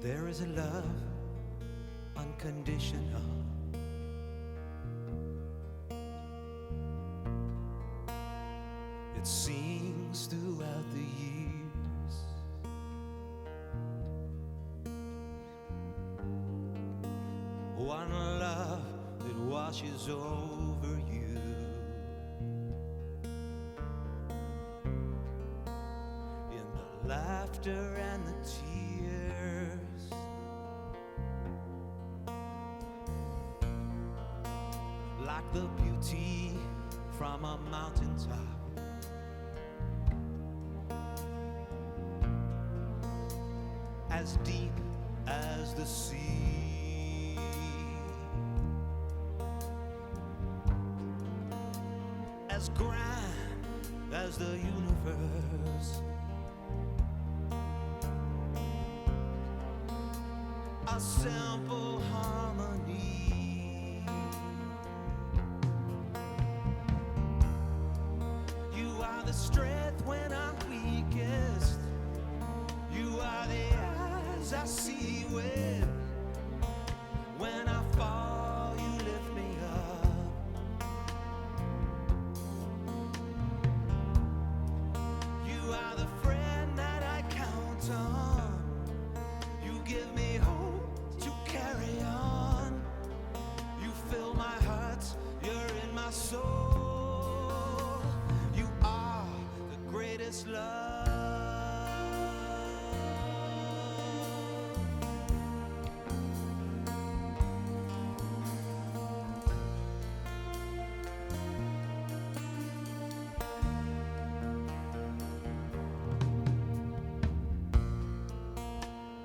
There is a love unconditional. It sings throughout the years. One love that washes over you. In the laughter and the tears. Like the beauty from a mountaintop. As deep as the sea. As grand as the universe. A simple harmony. You are the strength when I'm weakest. You are the eyes I see with. When I fall, you lift me up. You are the friend that I count on. You give me hope to carry on. You fill my heart, you're in my soul. You are the greatest love.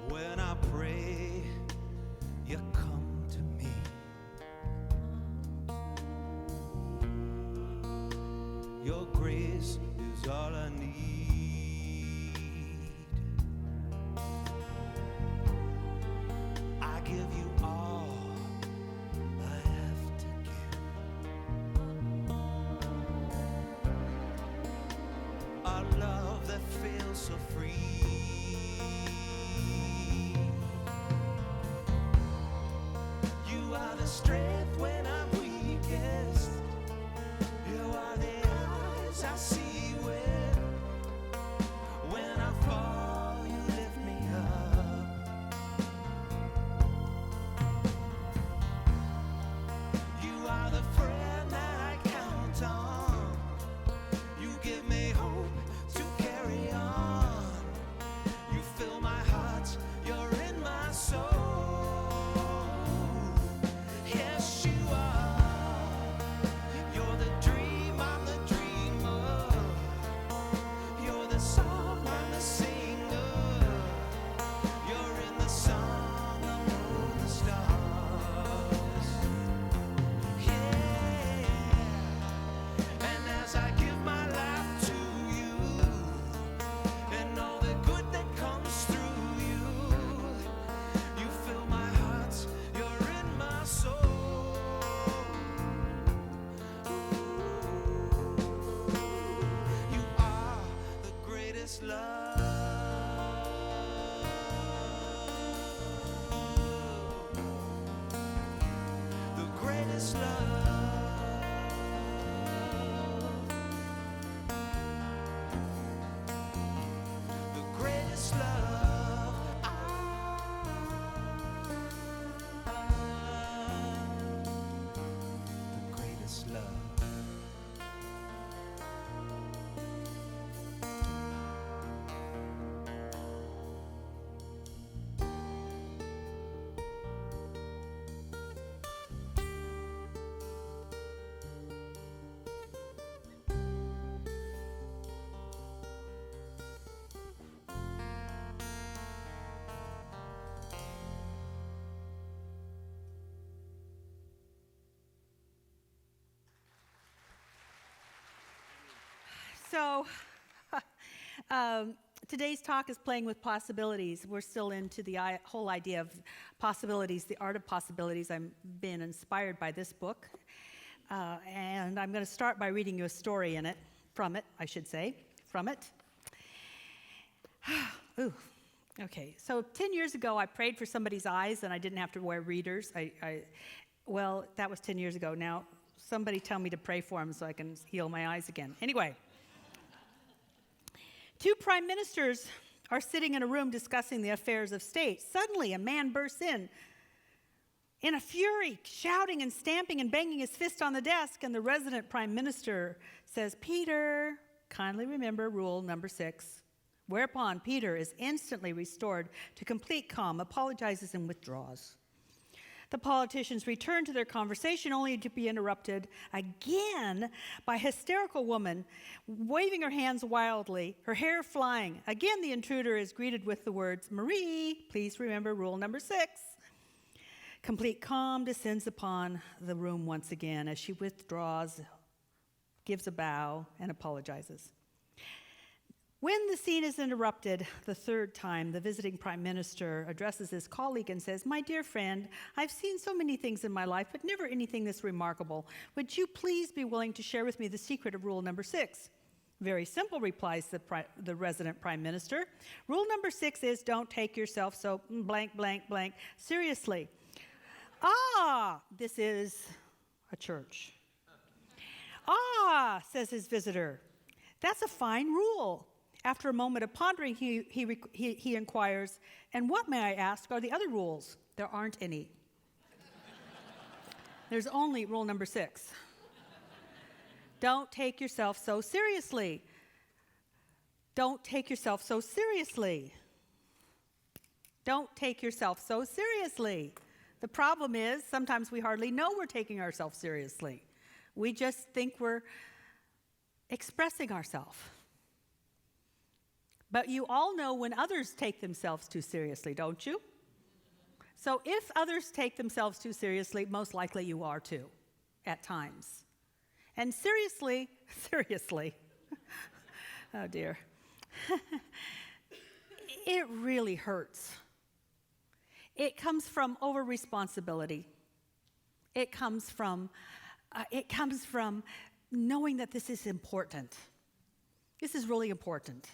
When I pray, you come to me. Your grace is all I need. I give you all I have to give. A love that feels so free. You are the strength when I'm weakest. You are the eyes I see with. When I fall, you lift me up. You are the friend that I count on. You give me hope to carry on. You fill my heart, you're in my soul. Yes, you are. You're the dream, I'm the dreamer. You're the song, I'm the singer. You're in the song, the moon, the stars. Yeah. And as I give my life to you, and all the good that comes through you, you fill my heart, you're in my soul. You are the greatest love. The greatest love. The greatest love. The greatest love. So, today's talk is playing with possibilities. We're still into the whole idea of possibilities, the art of possibilities. I've been inspired by this book. And I'm going to start by reading you a story from it. Ooh. Okay, so 10 years ago, I prayed for somebody's eyes, and I didn't have to wear readers. Well, that was 10 years ago. Now, somebody tell me to pray for them so I can heal my eyes again. Anyway, 2 prime ministers are sitting in a room discussing the affairs of state. Suddenly, a man bursts in a fury, shouting and stamping and banging his fist on the desk, and the resident prime minister says, "Peter, kindly remember rule number 6. Whereupon Peter is instantly restored to complete calm, apologizes, and withdraws. The politicians return to their conversation only to be interrupted again by a hysterical woman waving her hands wildly, her hair flying. Again, the intruder is greeted with the words, "Marie, please remember rule number 6. Complete calm descends upon the room once again as she withdraws, gives a bow, and apologizes. When the scene is interrupted the 3rd time, the visiting prime minister addresses his colleague and says, "My dear friend, I've seen so many things in my life, but never anything this remarkable. Would you please be willing to share with me the secret of rule number 6? "Very simple," replies the resident prime minister. "Rule number 6 is don't take yourself so blank, blank, blank seriously." "Ah, this is a church." "Ah," says his visitor, "that's a fine rule." After a moment of pondering, he inquires, "And what, may I ask, are the other rules?" "There aren't any. There's only rule number 6. Don't take yourself so seriously. Don't take yourself so seriously. Don't take yourself so seriously." The problem is sometimes we hardly know we're taking ourselves seriously. We just think we're expressing ourselves. But you all know when others take themselves too seriously, don't you? So if others take themselves too seriously, most likely you are too, at times. And seriously, oh dear, it really hurts. It comes from over-responsibility. It comes from knowing that this is important. This is really important.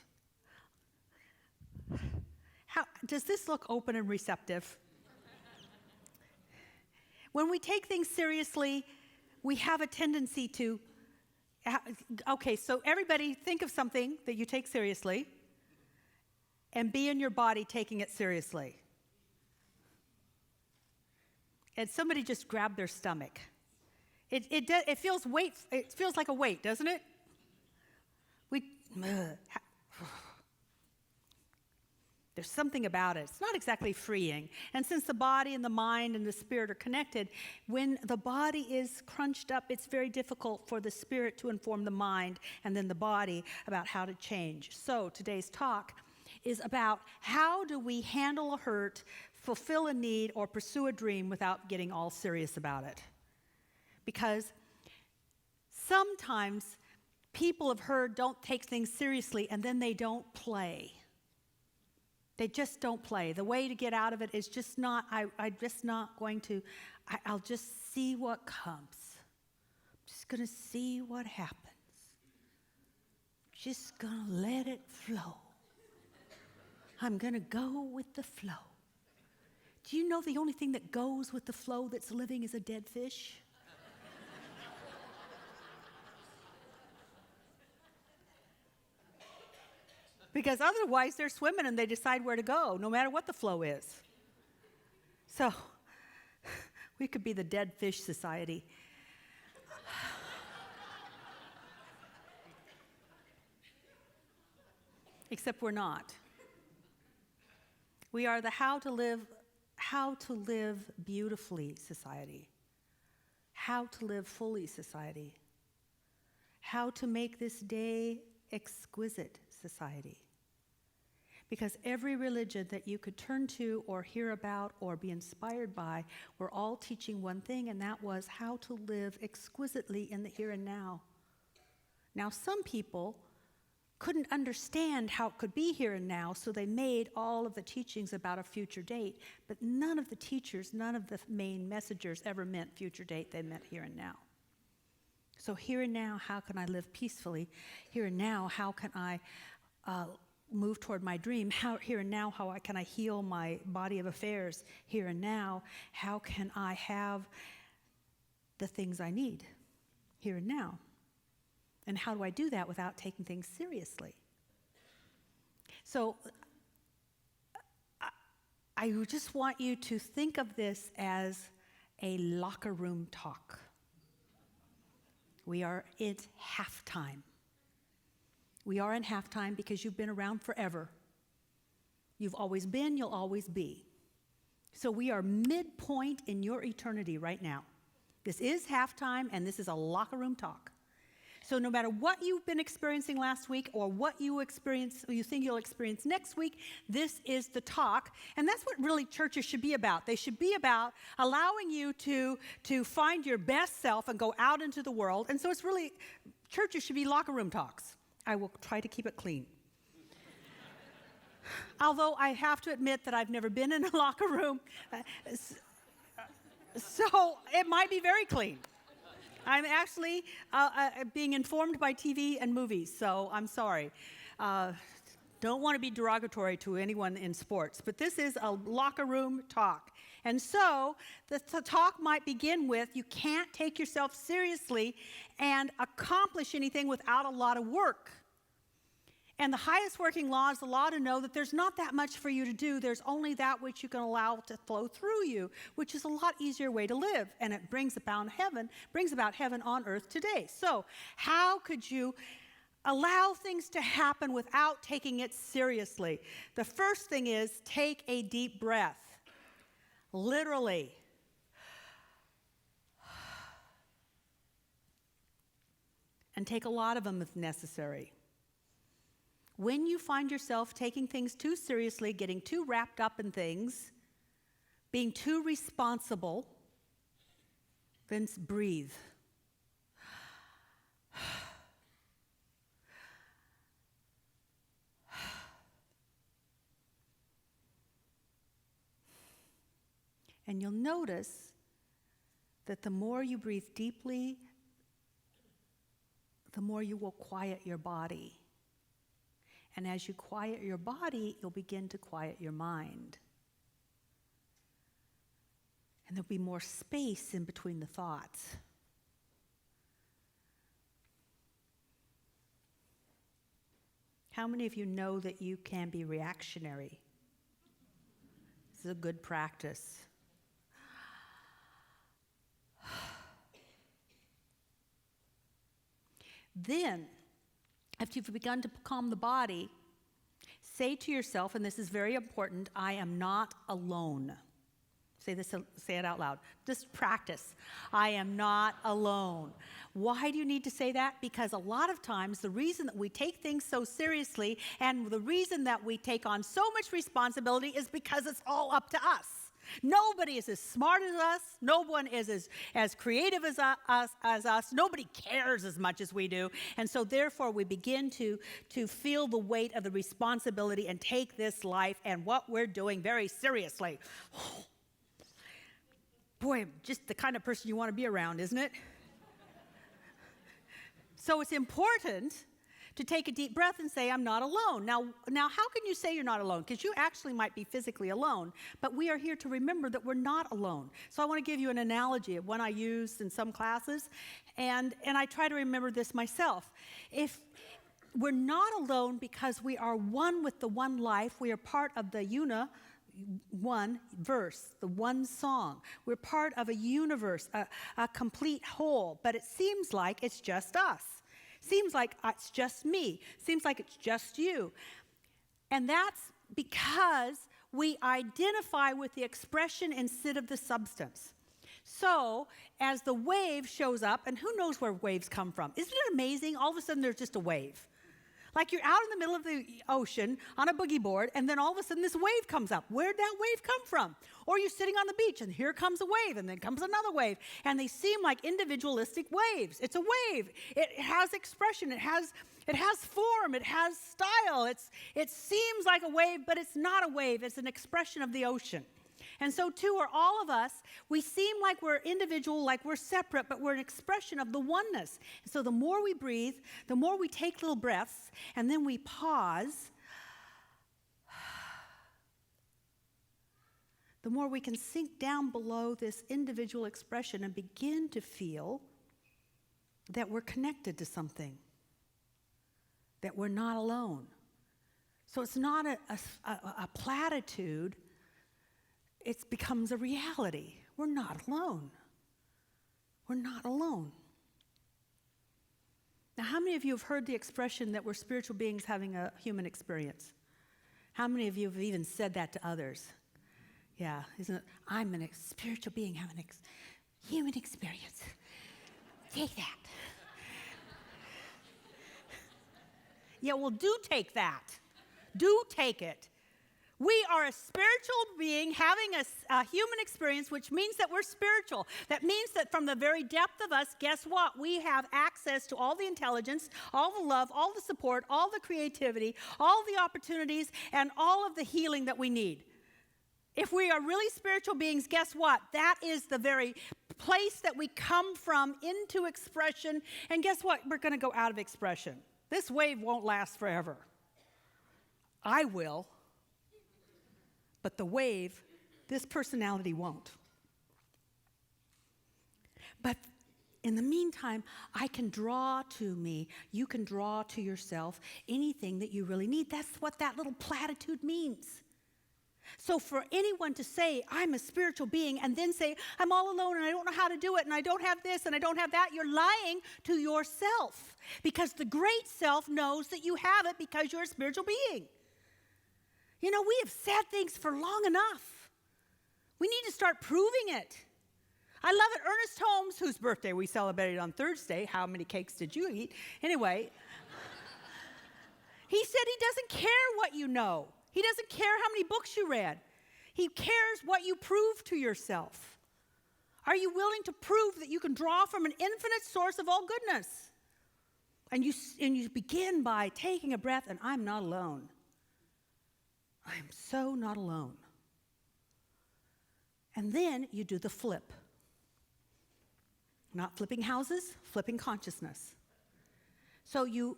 Does this look open and receptive? When we take things seriously, we have a tendency to, okay, so everybody think of something that you take seriously and be in your body taking it seriously. And somebody just grabbed their stomach. It feels like a weight, doesn't it? There's something about it. It's not exactly freeing. And since the body and the mind and the spirit are connected, when the body is crunched up, it's very difficult for the spirit to inform the mind and then the body about how to change. So today's talk is about how do we handle a hurt, fulfill a need, or pursue a dream without getting all serious about it. Because sometimes people have heard don't take things seriously and then they don't play. They just don't play. The way to get out of it is just not, I'm just not going to, I'll just see what comes. I'm just going to see what happens. Just going to let it flow. I'm going to go with the flow. Do you know the only thing that goes with the flow that's living is a dead fish? Because otherwise they're swimming and they decide where to go, no matter what the flow is. So we could be the dead fish society. Except we're not. We are the how to live beautifully society. How to live fully society. How to make this day exquisite society. Because every religion that you could turn to or hear about or be inspired by were all teaching one thing, and that was how to live exquisitely in the here and now. Now, some people couldn't understand how it could be here and now, so they made all of the teachings about a future date, but none of the teachers, none of the main messengers ever meant future date. They meant here and now. So here and now, how can I live peacefully? Here and now, how can I move toward my dream? How, here and now, how can I heal my body of affairs here and now? How can I have the things I need here and now? And how do I do that without taking things seriously? So I just want you to think of this as a locker room talk. We are at halftime. We are in halftime because you've been around forever. You've always been, you'll always be. So we are midpoint in your eternity right now. This is halftime, and this is a locker room talk. So no matter what you've been experiencing last week or what you think you'll experience next week, this is the talk. And that's what really churches should be about. They should be about allowing you to find your best self and go out into the world. And so it's really, churches should be locker room talks. I will try to keep it clean. Although I have to admit that I've never been in a locker room, so it might be very clean. I'm actually being informed by TV and movies, so I'm sorry. Don't want to be derogatory to anyone in sports, but this is a locker room talk. And so the talk might begin with, you can't take yourself seriously and accomplish anything without a lot of work. And the highest working law is the law to know that there's not that much for you to do. There's only that which you can allow to flow through you, which is a lot easier way to live. And it brings about heaven on earth today. So how could you allow things to happen without taking it seriously? The first thing is take a deep breath. Literally. And take a lot of them if necessary. When you find yourself taking things too seriously, getting too wrapped up in things, being too responsible, then breathe. And you'll notice that the more you breathe deeply, the more you will quiet your body. And as you quiet your body, you'll begin to quiet your mind. And there'll be more space in between the thoughts. How many of you know that you can be reactionary? This is a good practice. Then, after you've begun to calm the body, say to yourself, and this is very important, I am not alone. Say it out loud. Just practice. I am not alone. Why do you need to say that? Because a lot of times the reason that we take things so seriously and the reason that we take on so much responsibility is because it's all up to us. Nobody is as smart as us. No one is as creative as us. Nobody cares as much as we do. And so therefore we begin to feel the weight of the responsibility and take this life and what we're doing very seriously. Boy, just the kind of person you want to be around, isn't it? So it's important to take a deep breath and say, I'm not alone. Now, how can you say you're not alone? Because you actually might be physically alone, but we are here to remember that we're not alone. So I want to give you an analogy of one I used in some classes, and I try to remember this myself. If we're not alone because we are one with the one life, we are part of the one verse, the one song. We're part of a universe, a complete whole, but it seems like it's just us. Seems like it's just me. Seems like it's just you. And that's because we identify with the expression instead of the substance. So as the wave shows up, and who knows where waves come from? Isn't it amazing? All of a sudden there's just a wave. Like you're out in the middle of the ocean on a boogie board, and then all of a sudden this wave comes up. Where'd that wave come from? Or you're sitting on the beach, and here comes a wave, and then comes another wave. And they seem like individualistic waves. It's a wave. It has expression. It has form. It has style. It seems like a wave, but it's not a wave. It's an expression of the ocean. And so too are all of us. We seem like we're individual, like we're separate, but we're an expression of the oneness. And so the more we breathe, the more we take little breaths, and then we pause, the more we can sink down below this individual expression and begin to feel that we're connected to something, that we're not alone. So it's not a platitude, it becomes a reality. We're not alone. We're not alone. Now, how many of you have heard the expression that we're spiritual beings having a human experience? How many of you have even said that to others? Yeah, isn't it? I'm a spiritual being having a human experience. Take that. Yeah, well, do take that. Do take it. We are a spiritual being having a human experience, which means that we're spiritual. That means that from the very depth of us, guess what? We have access to all the intelligence, all the love, all the support, all the creativity, all the opportunities, and all of the healing that we need. If we are really spiritual beings, guess what? That is the very place that we come from into expression. And guess what? We're going to go out of expression. This wave won't last forever. I will. But the wave, this personality won't. But in the meantime, I can draw to me, you can draw to yourself anything that you really need. That's what that little platitude means. So for anyone to say, I'm a spiritual being, and then say, I'm all alone and I don't know how to do it, and I don't have this and I don't have that, you're lying to yourself. Because the great self knows that you have it because you're a spiritual being. You know, we have said things for long enough. We need to start proving it. I love it. Ernest Holmes, whose birthday we celebrated on Thursday, how many cakes did you eat? Anyway, he said he doesn't care what you know. He doesn't care how many books you read. He cares what you prove to yourself. Are you willing to prove that you can draw from an infinite source of all goodness? And you begin by taking a breath, and I'm not alone. I am so not alone. And then you do the flip. Not flipping houses, flipping consciousness. So you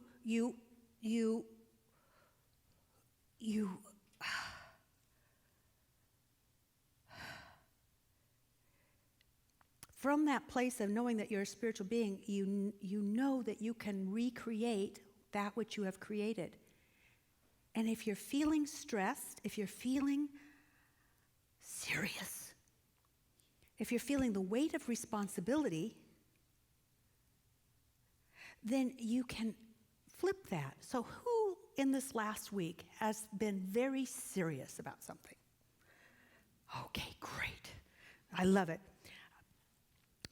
from that place of knowing that you're a spiritual being, you know that you can recreate that which you have created. And if you're feeling stressed, if you're feeling serious, if you're feeling the weight of responsibility, then you can flip that. So who in this last week has been very serious about something? Okay, great. I love it.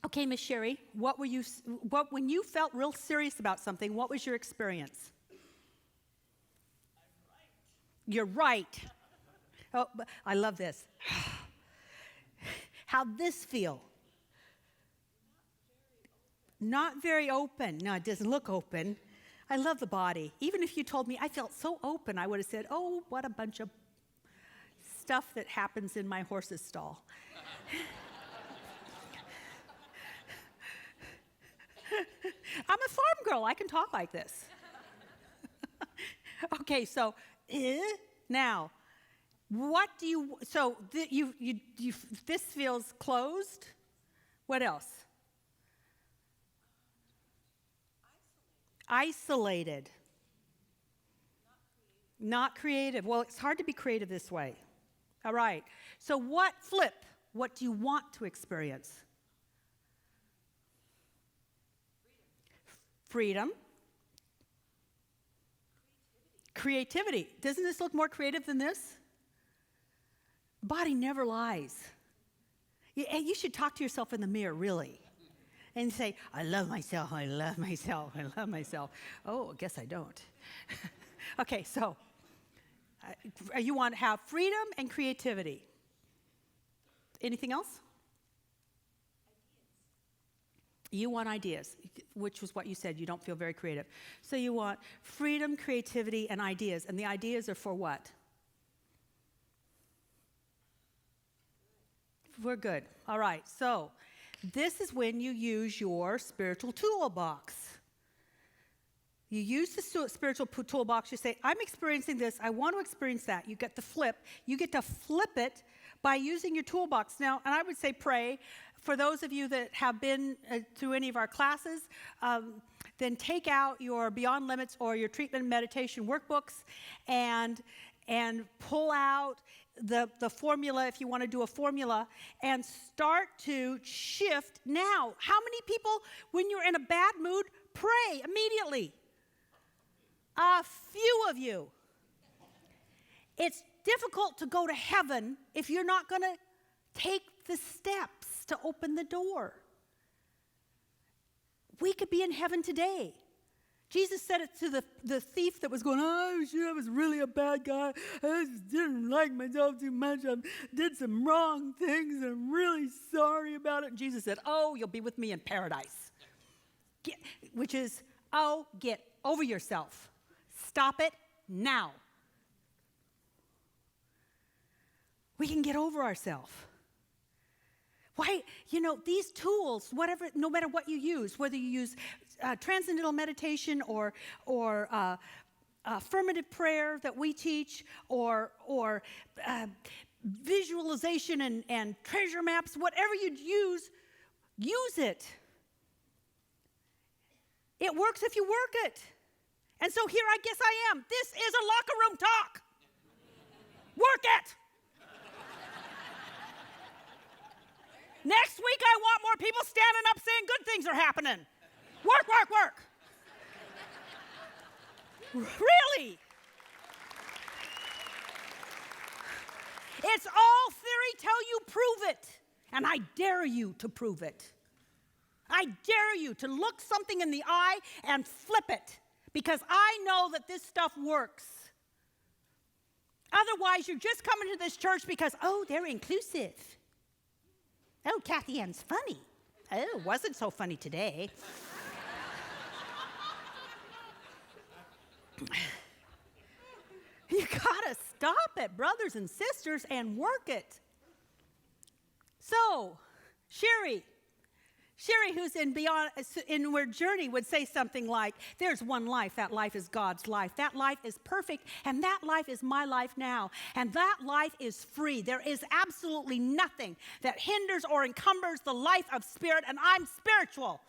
Okay, Miss Sherry, when you felt real serious about something, what was your experience? You're right. Oh, I love this. How'd this feel? Not very open. No, it doesn't look open. I love the body. Even if you told me I felt so open, I would have said, oh, what a bunch of stuff that happens in my horse's stall. I'm a farm girl. I can talk like this. Okay, so now, what do you? So this feels closed. What else? Isolated. Not creative. Well, it's hard to be creative this way. All right. So what flip? What do you want to experience? Freedom. Creativity. Doesn't this look more creative than this? Body never lies. You should talk to yourself in the mirror, really. And say, I love myself, I love myself, I love myself. Oh, I guess I don't. Okay, so you want to have freedom and creativity. Anything else? You want ideas, which was what you said. You don't feel very creative. So you want freedom, creativity, and ideas. And the ideas are for what? We're good. All right. So this is when you use your spiritual toolbox. You use the spiritual toolbox. You say, I'm experiencing this. I want to experience that. You get the flip. You get to flip it by using your toolbox. Now, and I would say pray. For those of you that have been through any of our classes, then take out your Beyond Limits or your treatment meditation workbooks and pull out the formula, if you want to do a formula, and start to shift now. How many people, when you're in a bad mood, pray immediately? A few of you. It's difficult to go to heaven if you're not going to take the steps to open the door. We could be in heaven today. Jesus said it to the thief that was going, oh, sure, I was really a bad guy. I just didn't like myself too much. I did some wrong things. I'm really sorry about it. And Jesus said, oh, you'll be with me in paradise. Which is, oh, get over yourself. Stop it now. We can get over ourselves. Why, these tools, whatever, no matter what you use, whether you use transcendental meditation or affirmative prayer that we teach, or visualization and treasure maps, whatever you use it. It works if you work it. And so here I guess I am. This is a locker room talk. Work it. Next week, I want more people standing up saying good things are happening. Work, work, work. Really? It's all theory till you prove it. And I dare you to prove it. I dare you to look something in the eye and flip it. Because I know that this stuff works. Otherwise, you're just coming to this church because, oh, they're inclusive. Oh, Kathianne's funny. Oh, it wasn't so funny today. You gotta stop it, brothers and sisters, and work it. So, Sherry, who's in Where Journey, would say something like, there's one life, that life is God's life. That life is perfect, and that life is my life now. And that life is free. There is absolutely nothing that hinders or encumbers the life of spirit, and I'm spiritual.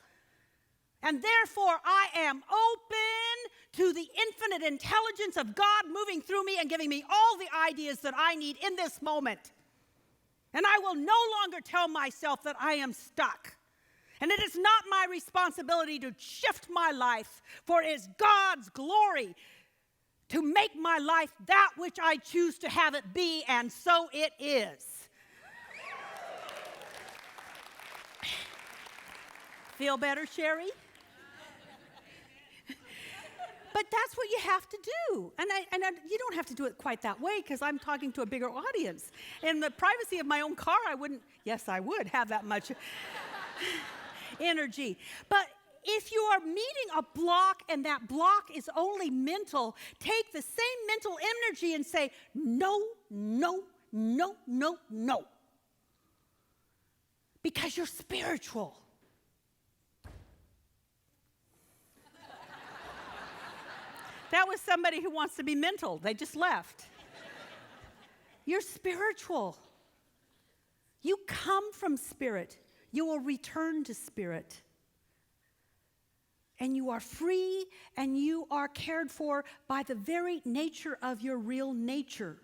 And therefore, I am open to the infinite intelligence of God moving through me and giving me all the ideas that I need in this moment. And I will no longer tell myself that I am stuck. And it is not my responsibility to shift my life, for it is God's glory to make my life that which I choose to have it be, and so it is. Feel better, Sherry? But that's what you have to do. And you don't have to do it quite that way, because I'm talking to a bigger audience. In the privacy of my own car, I would have that much energy. But if you are meeting a block and that block is only mental, take the same mental energy and say, no, no, no, no, no. Because you're spiritual. That was somebody who wants to be mental. They just left. You're spiritual. You come from spirit. You will return to spirit. And you are free, and you are cared for by the very nature of your real nature.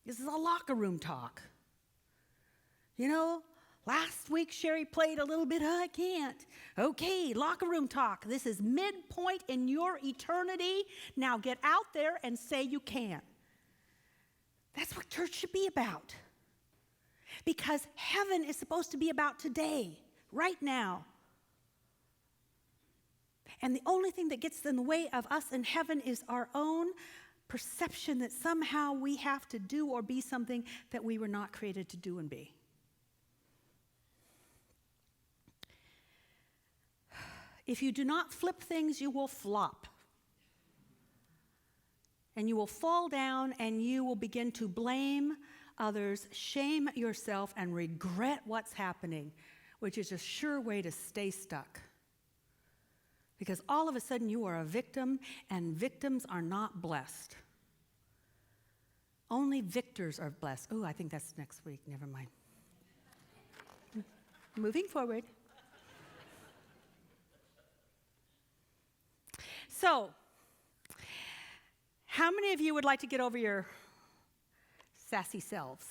This is a locker room talk. Last week Sherry played a little bit, I can't. Okay, locker room talk. This is midpoint in your eternity. Now get out there and say you can. That's what church should be about. Because heaven is supposed to be about today, right now. And the only thing that gets in the way of us in heaven is our own perception that somehow we have to do or be something that we were not created to do and be. If you do not flip things, you will flop. And you will fall down, and you will begin to blame others, shame yourself, and regret what's happening, which is a sure way to stay stuck. Because all of a sudden you are a victim, and victims are not blessed. Only victors are blessed. Oh, I think that's next week. Never mind. Moving forward. So, how many of you would like to get over your sassy selves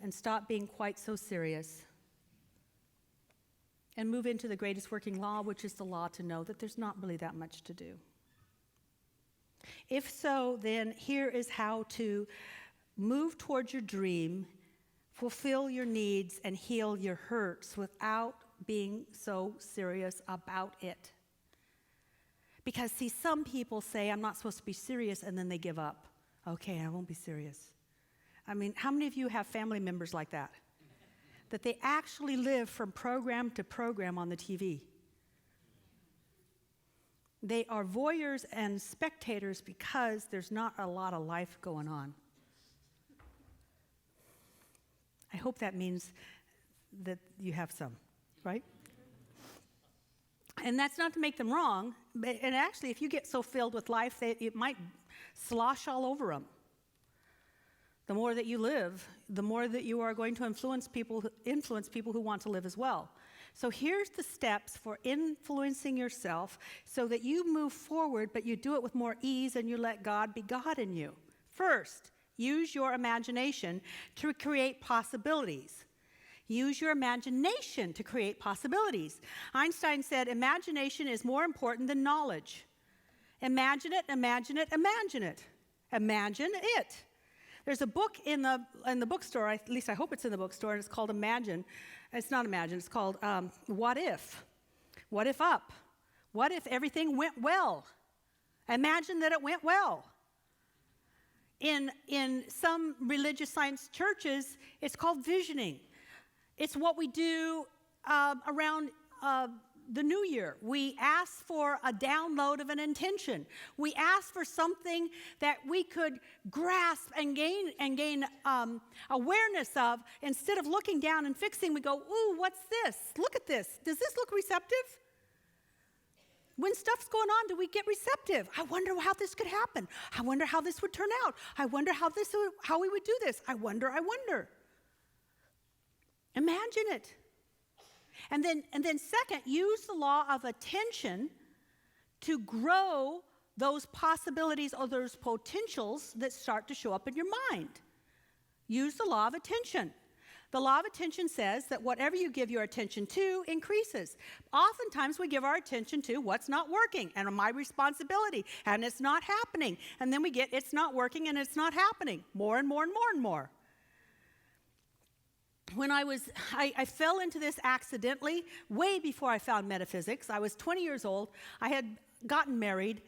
and stop being quite so serious and move into the greatest working law, which is the law to know that there's not really that much to do? If so, then here is how to move towards your dream, fulfill your needs, and heal your hurts without being so serious about it. Because, see, some people say, I'm not supposed to be serious, and then they give up. Okay, I won't be serious. I mean, how many of you have family members like that? That they actually live from program to program on the TV. They are voyeurs and spectators because there's not a lot of life going on. I hope that means that you have some, right? And that's not to make them wrong, and actually, if you get so filled with life, it might slosh all over them. The more that you live, the more that you are going to influence people who want to live as well. So here's the steps for influencing yourself so that you move forward, but you do it with more ease and you let God be God in you. First, use your imagination to create possibilities. Use your imagination to create possibilities. Einstein said, imagination is more important than knowledge. Imagine it, imagine it, imagine it. Imagine it. There's a book in the bookstore, at least I hope it's in the bookstore, and it's called Imagine. It's not Imagine, it's called What If? What if up? What if everything went well? Imagine that it went well. In some religious science churches, it's called visioning. It's what we do around the new year. We ask for a download of an intention. We ask for something that we could grasp and gain awareness of. Instead of looking down and fixing, we go, ooh, what's this? Look at this. Does this look receptive? When stuff's going on, do we get receptive? I wonder how this could happen. I wonder how this would turn out. I wonder how we would do this. I wonder. Imagine it. And then second, use the law of attention to grow those possibilities or those potentials that start to show up in your mind. Use the law of attention. The law of attention says that whatever you give your attention to increases. Oftentimes we give our attention to what's not working and my responsibility, and it's not happening. And then we get it's not working and it's not happening more and more and more and more. When I fell into this accidentally way before I found metaphysics. I was 20 years old. I had gotten married.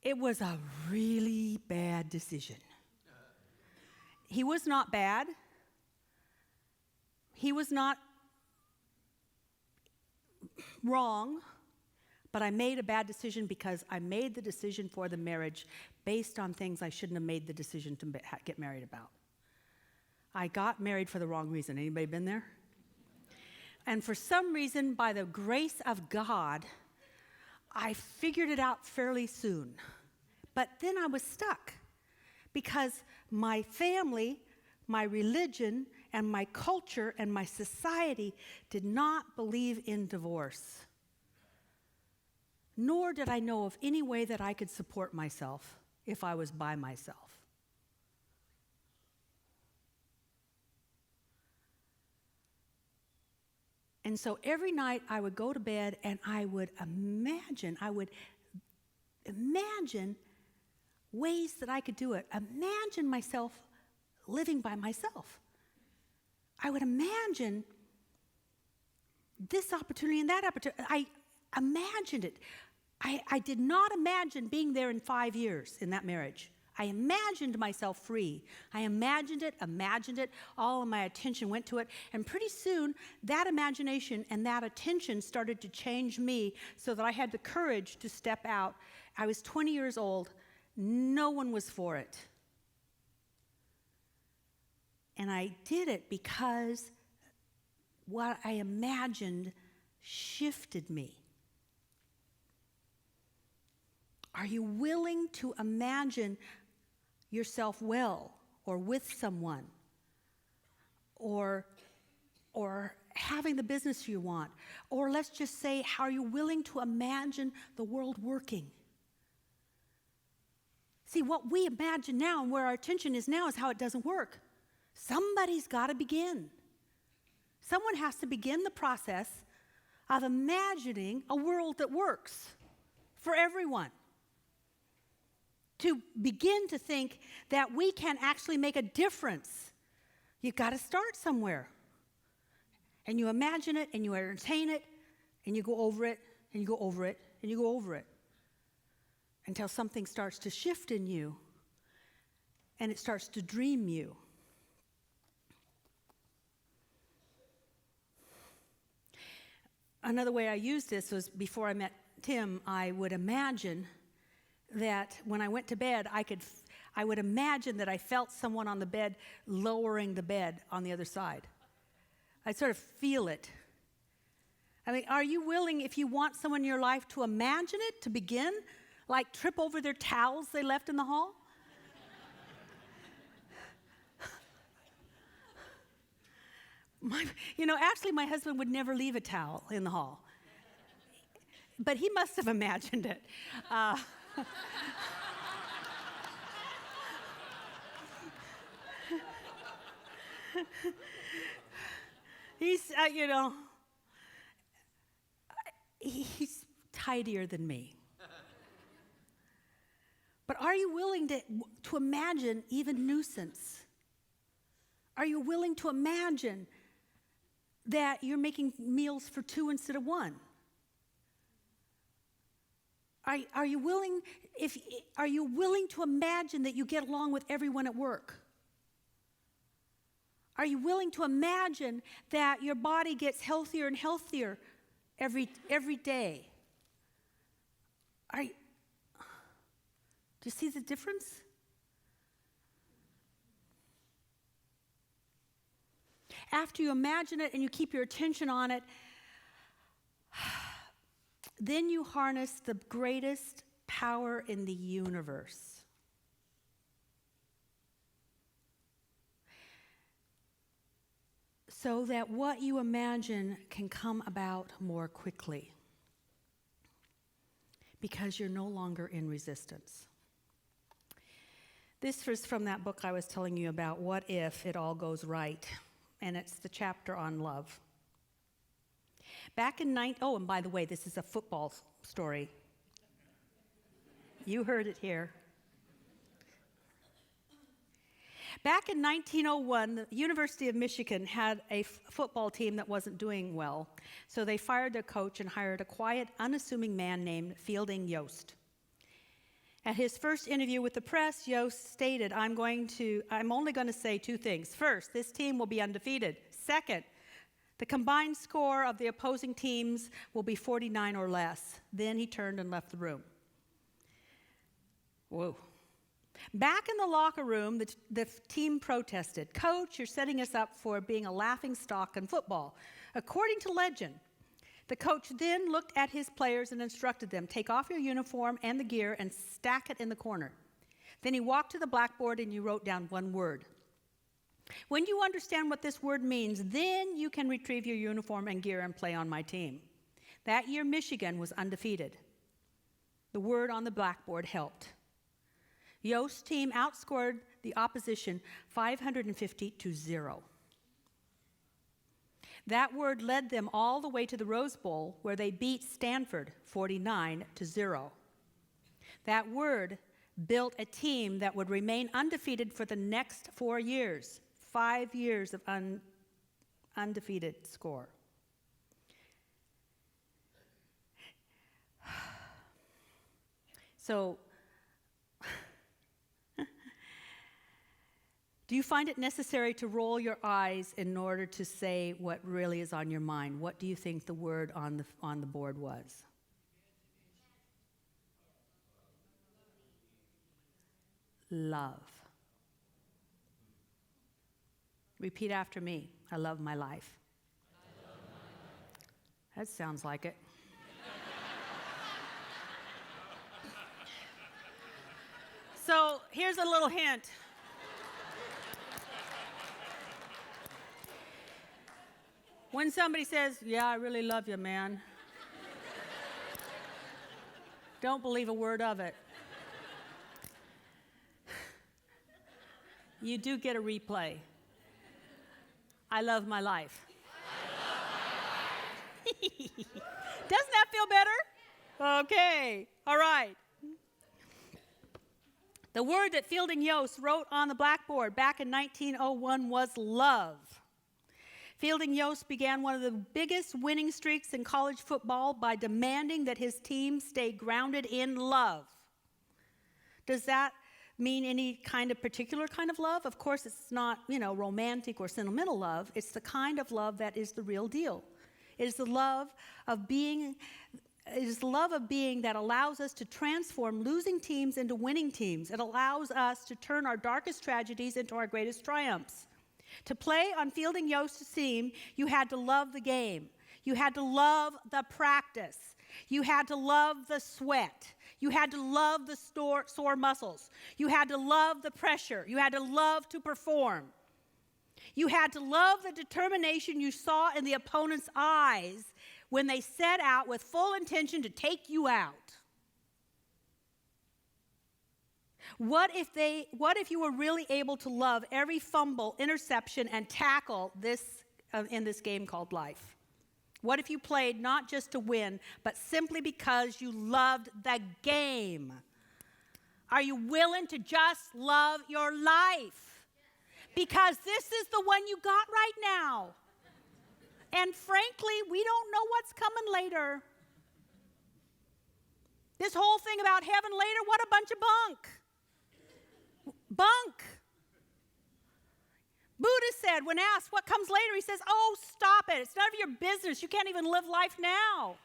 It was a really bad decision. He was not bad. He was not wrong, but I made a bad decision because I made the decision for the marriage based on things I shouldn't have made the decision to get married about. I got married for the wrong reason. Anybody been there? And for some reason, by the grace of God, I figured it out fairly soon. But then I was stuck because my family, my religion, and my culture and my society did not believe in divorce. Nor did I know of any way that I could support myself if I was by myself. And so every night I would go to bed and I would imagine ways that I could do it. Imagine myself living by myself. I would imagine this opportunity and that opportunity. I imagined it. I did not imagine being there in 5 years in that marriage. I imagined myself free. I imagined it. All of my attention went to it. And pretty soon, that imagination and that attention started to change me so that I had the courage to step out. I was 20 years old. No one was for it. And I did it because what I imagined shifted me. Are you willing to imagine yourself well or with someone or having the business you want? Or let's just say, how are you willing to imagine the world working? See, what we imagine now and where our attention is now is how it doesn't work. Somebody's got to begin. Someone has to begin the process of imagining a world that works for everyone. To begin to think that we can actually make a difference, you've got to start somewhere. And you imagine it, and you entertain it, and you go over it, and you go over it, and you go over it. Until something starts to shift in you, and it starts to dream you. Another way I used this was before I met Tim, I would imagine that when I went to bed, I would imagine that I felt someone on the bed lowering the bed on the other side. I'd sort of feel it. I mean, are you willing, if you want someone in your life, to imagine it to begin? Like trip over their towels they left in the hall? Actually, my husband would never leave a towel in the hall. But he must have imagined it. He's tidier than me. But are you willing to imagine even nuisance? Are you willing to imagine that you're making meals for two instead of one? Are you willing to imagine that you get along with everyone at work? Are you willing to imagine that your body gets healthier and healthier every day? Do you see the difference? After you imagine it and you keep your attention on it, then you harness the greatest power in the universe. So that what you imagine can come about more quickly. Because you're no longer in resistance. This was from that book I was telling you about, What If It All Goes Right? And it's the chapter on love. And by the way, this is a football story. You heard it here. Back in 1901, the University of Michigan had a football team that wasn't doing well. So they fired their coach and hired a quiet, unassuming man named Fielding Yost. At his first interview with the press, Yost stated, I'm only going to say two things. First, this team will be undefeated. Second, the combined score of the opposing teams will be 49 or less. Then he turned and left the room. Whoa. Back in the locker room, the team protested. Coach, you're setting us up for being a laughing stock in football. According to legend, the coach then looked at his players and instructed them, take off your uniform and the gear and stack it in the corner. Then he walked to the blackboard and you wrote down one word. When you understand what this word means, then you can retrieve your uniform and gear and play on my team. That year, Michigan was undefeated. The word on the blackboard helped. Yost's team outscored the opposition 550-0. That word led them all the way to the Rose Bowl, where they beat Stanford 49-0. That word built a team that would remain undefeated for the next 4 years, 5 years of undefeated score. So, do you find it necessary to roll your eyes in order to say what really is on your mind? What do you think the word on the board was? Love. Repeat after me. I love my life. That sounds like it. So here's a little hint. When somebody says, yeah, I really love you, man, don't believe a word of it. You do get a replay. I love my life. Doesn't that feel better? Okay, all right. The word that Fielding Yost wrote on the blackboard back in 1901 was love. Fielding Yost began one of the biggest winning streaks in college football by demanding that his team stay grounded in love. Does that mean any kind of particular kind of love? Of course, it's not, romantic or sentimental love. It's the kind of love that is the real deal. It is the love of being that allows us to transform losing teams into winning teams. It allows us to turn our darkest tragedies into our greatest triumphs. To play on Fielding Yost's team, you had to love the game. You had to love the practice. You had to love the sweat. You had to love the sore muscles. You had to love the pressure. You had to love to perform. You had to love the determination you saw in the opponent's eyes when they set out with full intention to take you out. What if you were really able to love every fumble, interception, and tackle in this game called life? What if you played not just to win, but simply because you loved the game? Are you willing to just love your life? Because this is the one you got right now. And frankly, we don't know what's coming later. This whole thing about heaven later, what a bunch of bunk. Bunk. Buddha said, when asked what comes later, he says, oh, stop it. It's none of your business. You can't even live life now.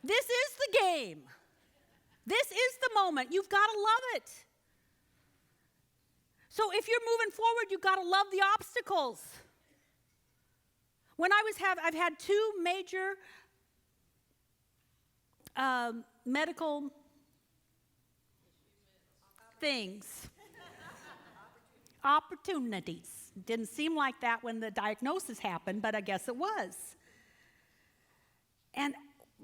This is the game. This is the moment. You've got to love it. So if you're moving forward, you've got to love the obstacles. I've had two major medical things. Opportunities. Didn't seem like that when the diagnosis happened, but I guess it was. And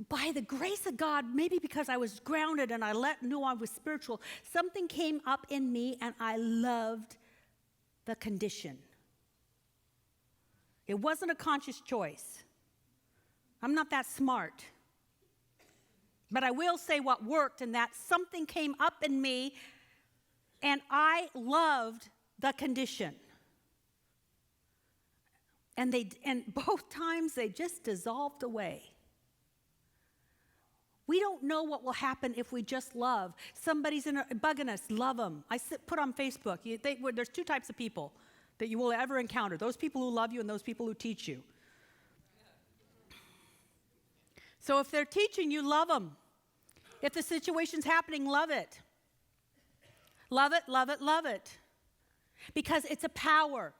by the grace of God, maybe because I was grounded and I knew I was spiritual, something came up in me and I loved the condition. It wasn't a conscious choice. I'm not that smart. But I will say what worked, and that something came up in me and I loved the condition. And both times they just dissolved away. We don't know what will happen if we just love. Somebody's bugging us, love them. Put on Facebook, there's two types of people that you will ever encounter. Those people who love you and those people who teach you. So if they're teaching you, love them. If the situation's happening, love it. Love it, love it, love it. Because it's a power.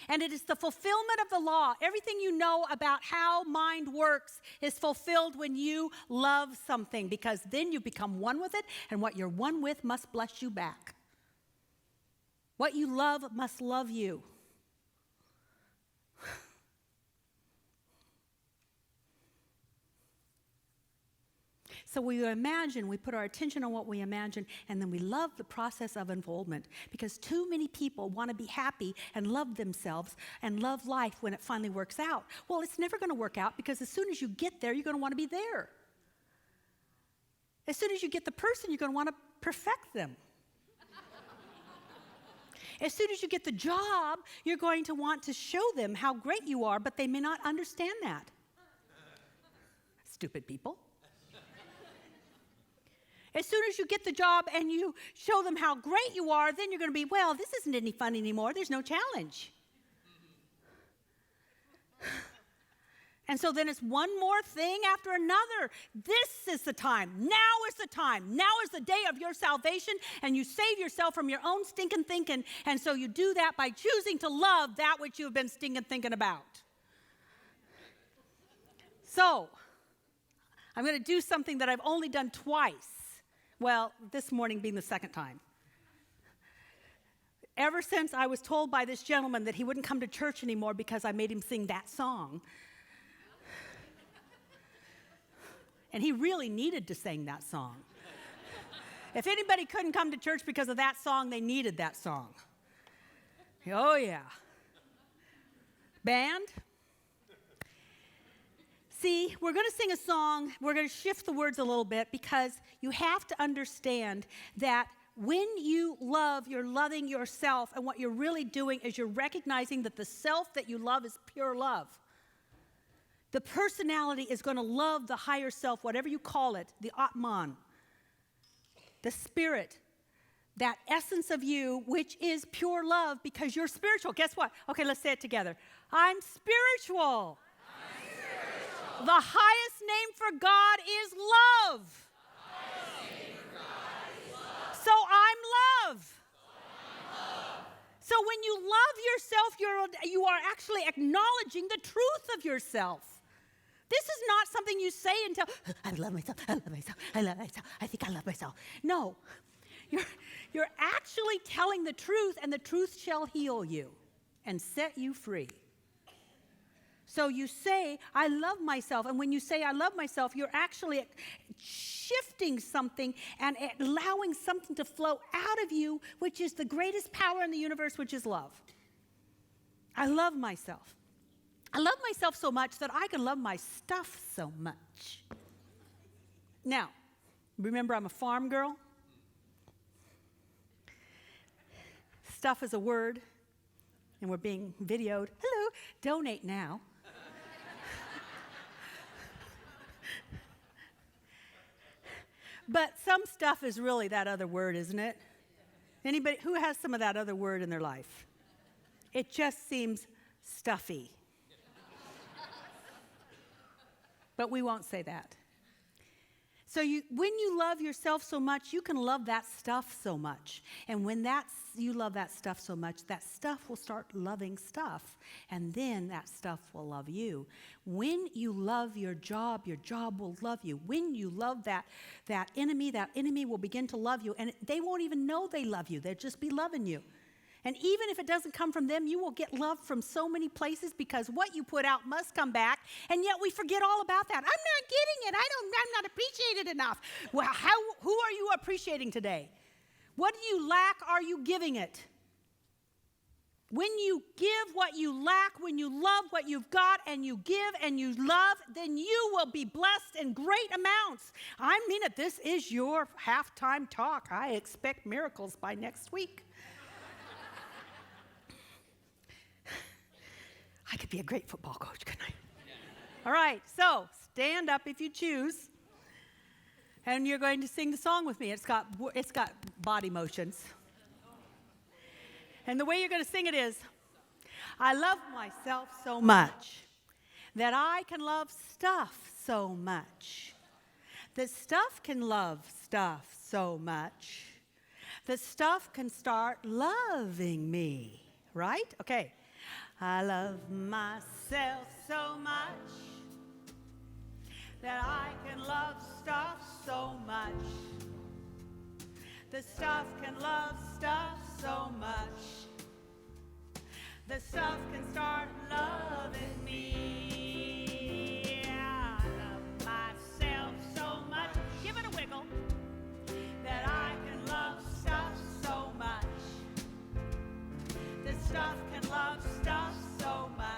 And it is the fulfillment of the law. Everything you know about how mind works is fulfilled when you love something, because then you become one with it, and what you're one with must bless you back. What you love must love you. So we put our attention on what we imagine, and then we love the process of unfoldment, because too many people want to be happy and love themselves and love life when it finally works out. Well, it's never going to work out, because as soon as you get there, you're going to want to be there. As soon as you get the person, you're going to want to perfect them. As soon as you get the job, you're going to want to show them how great you are, but they may not understand that. Stupid people. As soon as you get the job and you show them how great you are, then you're going to be, well, this isn't any fun anymore. There's no challenge. And so then it's one more thing after another. This is the time. Now is the time. Now is the day of your salvation, and you save yourself from your own stinking thinking. And so you do that by choosing to love that which you've been stinking thinking about. So I'm going to do something that I've only done twice. Well, this morning being the second time. Ever since I was told by this gentleman that he wouldn't come to church anymore because I made him sing that song. And he really needed to sing that song. If anybody couldn't come to church because of that song, they needed that song. Oh, yeah. Band? See, we're going to sing a song. We're going to shift the words a little bit because you have to understand that when you love, you're loving yourself, and what you're really doing is you're recognizing that the self that you love is pure love. The personality is going to love the higher self, whatever you call it, the Atman, the spirit, that essence of you, which is pure love because you're spiritual. Guess what? Okay, let's say it together. I'm spiritual. The highest name for God is love. So I'm love. So when you love yourself, you are actually acknowledging the truth of yourself. This is not something you say until, I love myself, I love myself, I love myself, I think I love myself. No, you're actually telling the truth, and the truth shall heal you and set you free. So you say, I love myself. And when you say, I love myself, you're actually shifting something and allowing something to flow out of you, which is the greatest power in the universe, which is love. I love myself. I love myself so much that I can love my stuff so much. Now, remember I'm a farm girl? Stuff is a word, and we're being videoed. Hello, donate now. But some stuff is really that other word, isn't it? Anybody who has some of that other word in their life? It just seems stuffy. But we won't say that. So when you love yourself so much, you can love that stuff so much. And when you love that stuff so much, that stuff will start loving stuff. And then that stuff will love you. When you love your job will love you. When you love that enemy will begin to love you. And they won't even know they love you. They'll just be loving you. And even if it doesn't come from them, you will get love from so many places because what you put out must come back, and yet we forget all about that. I'm not getting it. I'm not appreciated enough. Well, who are you appreciating today? What do you lack? Are you giving it? When you give what you lack, when you love what you've got, and you give and you love, then you will be blessed in great amounts. I mean it. This is your halftime talk. I expect miracles by next week. I could be a great football coach, couldn't I? All right, so stand up if you choose, and you're going to sing the song with me. It's got body motions. And the way you're going to sing it is, I love myself so much that I can love stuff so much. That stuff can love stuff so much. That stuff can start loving me, right? Okay. I love myself so much that I can love stuff so much. The stuff can love stuff so much. The stuff can start loving me. I love myself so much. Give it a wiggle. That I can love stuff so much. The stuff can love stuff so much.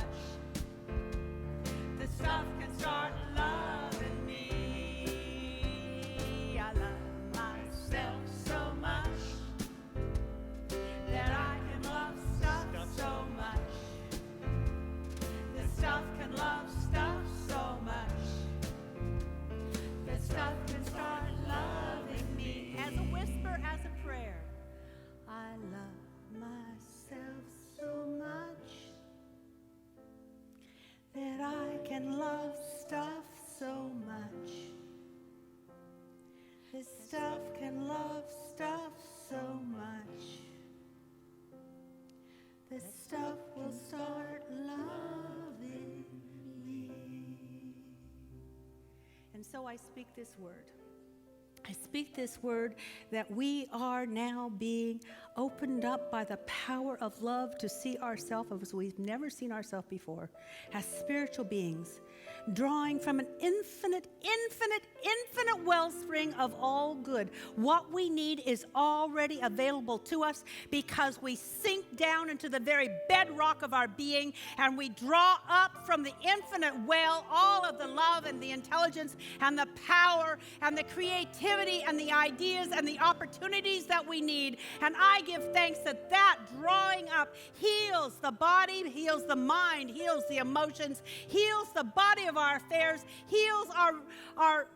The stuff can start loving me. I love myself so much that I can love stuff so much. much. This stuff can love stuff so much. This stuff will start loving me. And so I speak this word. I speak this word that we are now being opened up by the power of love to see ourselves as we've never seen ourselves before, as spiritual beings, drawing from an infinite wellspring of all good. What we need is already available to us because we sink down into the very bedrock of our being and we draw up from the infinite well all of the love and the intelligence and the power and the creativity and the ideas and the opportunities that we need. And I give thanks that that drawing up heals the body, heals the mind, heals the emotions, heals the body of our affairs, heals our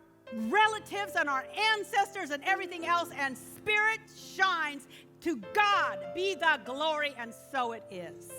relatives and our ancestors and everything else, and spirit shines. To God be the glory, and so it is.